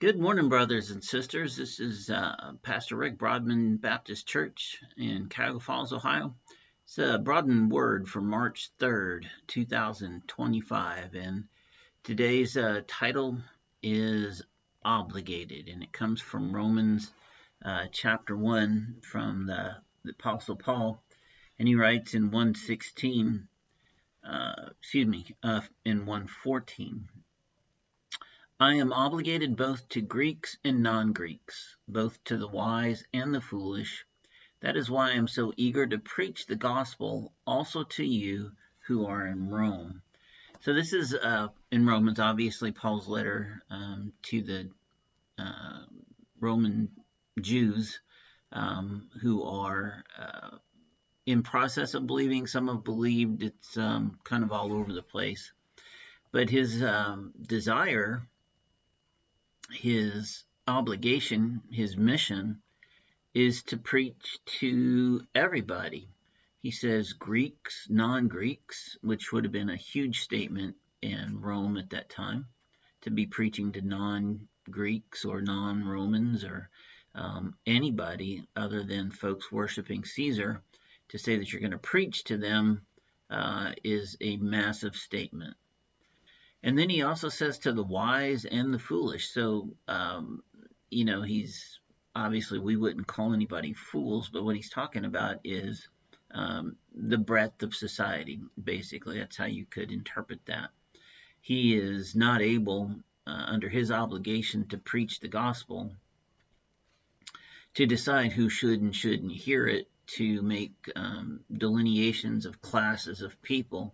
Good morning, brothers and sisters. This is Pastor Rick, Broadman Baptist Church in Cuyahoga Falls, Ohio. It's a Broadman word for March 3rd, 2025, and today's title is Obligated, and it comes from Romans chapter 1 from the Apostle Paul, and he writes in 1:16, in 1:14. I am obligated both to Greeks and non-Greeks, both to the wise and the foolish. That is why I am so eager to preach the gospel also to you who are in Rome. So this is in Romans, obviously Paul's letter to the Roman Jews who are in process of believing. Some have believed. It's kind of all over the place. But his desire, his obligation, his mission is to preach to everybody. He says Greeks, non-Greeks, which would have been a huge statement in Rome at that time, to be preaching to non-Greeks or non-Romans or anybody other than folks worshiping Caesar. To say that you're going to preach to them is a massive statement. And then he also says to the wise and the foolish. So, he's obviously, we wouldn't call anybody fools, but what he's talking about is the breadth of society, basically. That's how you could interpret that. He is not able, under his obligation to preach the gospel, to decide who should and shouldn't hear it, to make delineations of classes of people.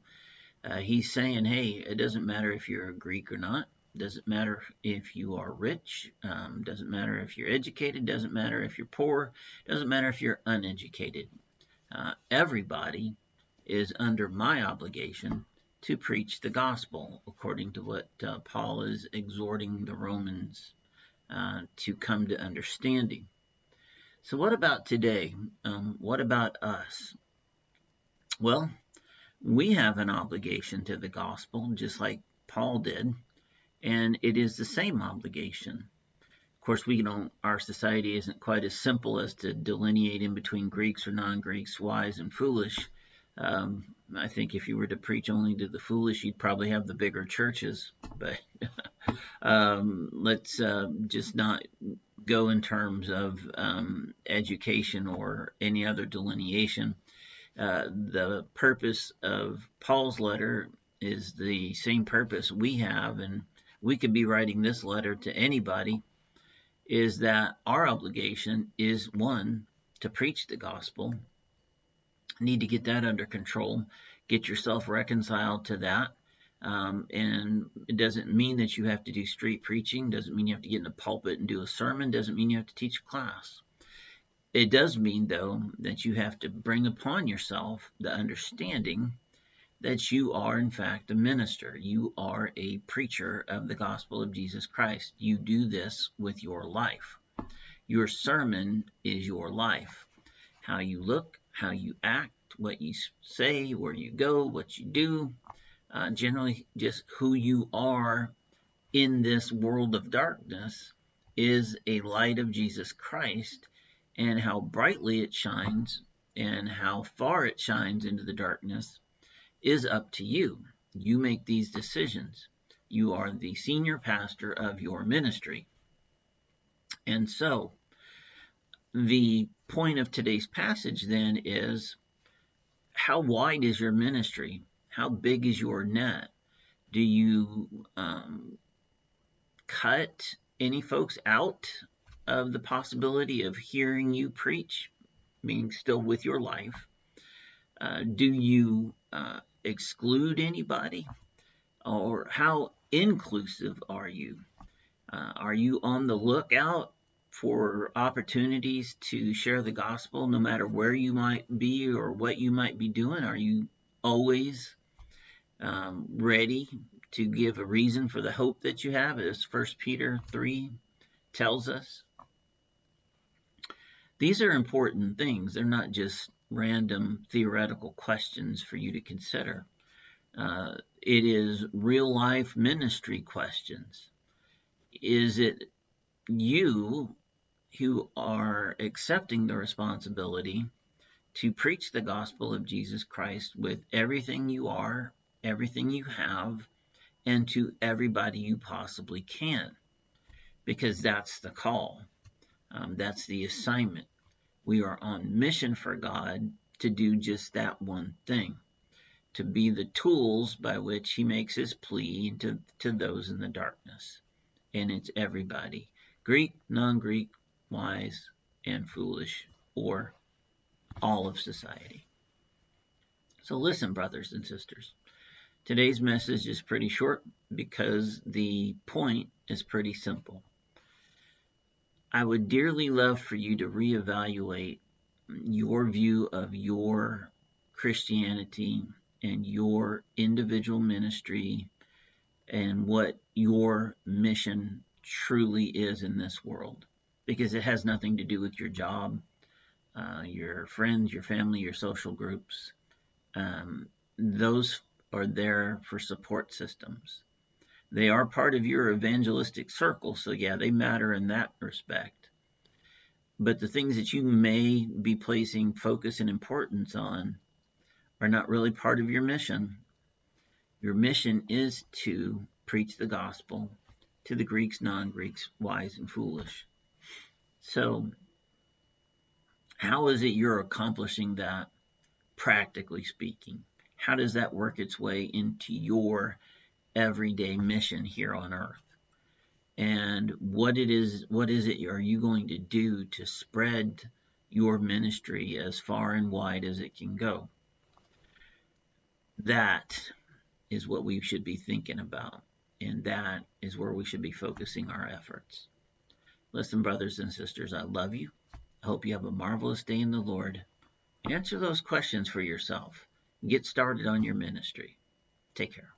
He's saying, hey, it doesn't matter if you're a Greek or not. Doesn't matter if you are rich. Doesn't matter if you're educated. Doesn't matter if you're poor. Doesn't matter if you're uneducated. Everybody is under my obligation to preach the gospel, according to what Paul is exhorting the Romans to come to understanding. So what about today? What about us? Well, we have an obligation to the gospel, just like Paul did, and it is the same obligation. Of course, our society isn't quite as simple as to delineate in between Greeks or non-Greeks, wise and foolish. I think if you were to preach only to the foolish, you'd probably have the bigger churches, but let's just not go in terms of education or any other delineation. The purpose of Paul's letter is the same purpose we have, and we could be writing this letter to anybody, is that our obligation is, one, to preach the gospel. Need to get that under control. Get yourself reconciled to that. And it doesn't mean that you have to do street preaching. Doesn't mean you have to get in the pulpit and do a sermon. Doesn't mean you have to teach a class. It does mean, though, that you have to bring upon yourself the understanding that you are, in fact, a minister. You are a preacher of the gospel of Jesus Christ. You do this with your life. Your sermon is your life. How you look, how you act, what you say, where you go, what you do, generally just who you are in this world of darkness is a light of Jesus Christ, and how brightly it shines and how far it shines into the darkness is up to you. You make these decisions. You are the senior pastor of your ministry. And so the point of today's passage then is, how wide is your ministry? How big is your net? Do you cut any folks out of the possibility of hearing you preach, meaning still with your life? Do you exclude anybody? Or how inclusive are you? Are you on the lookout for opportunities to share the gospel no matter where you might be or what you might be doing? Are you always ready to give a reason for the hope that you have, as 1 Peter 3 tells us? These are important things. They're not just random theoretical questions for you to consider. It is real life ministry questions. Is it you who are accepting the responsibility to preach the gospel of Jesus Christ with everything you are, everything you have, and to everybody you possibly can, because that's the call. That's the assignment. We are on mission for God to do just that one thing, to be the tools by which he makes his plea to those in the darkness. And it's everybody, Greek, non-Greek, wise, and foolish, or all of society. So listen, brothers and sisters. Today's message is pretty short because the point is pretty simple. I would dearly love for you to reevaluate your view of your Christianity and your individual ministry and what your mission truly is in this world, because it has nothing to do with your job, your friends, your family, your social groups. Those are there for support systems. They are part of your evangelistic circle, so yeah, they matter in that respect. But the things that you may be placing focus and importance on are not really part of your mission. Your mission is to preach the gospel to the Greeks, non-Greeks, wise and foolish. So, how is it you're accomplishing that, practically speaking? How does that work its way into your everyday mission here on earth? And what is it are you going to do to spread your ministry as far and wide as it can go? That is what we should be thinking about, and that is where we should be focusing our efforts. Listen, brothers and sisters, I love you. I hope you have a marvelous day in the Lord. Answer those questions for yourself. Get started on your ministry. Take care.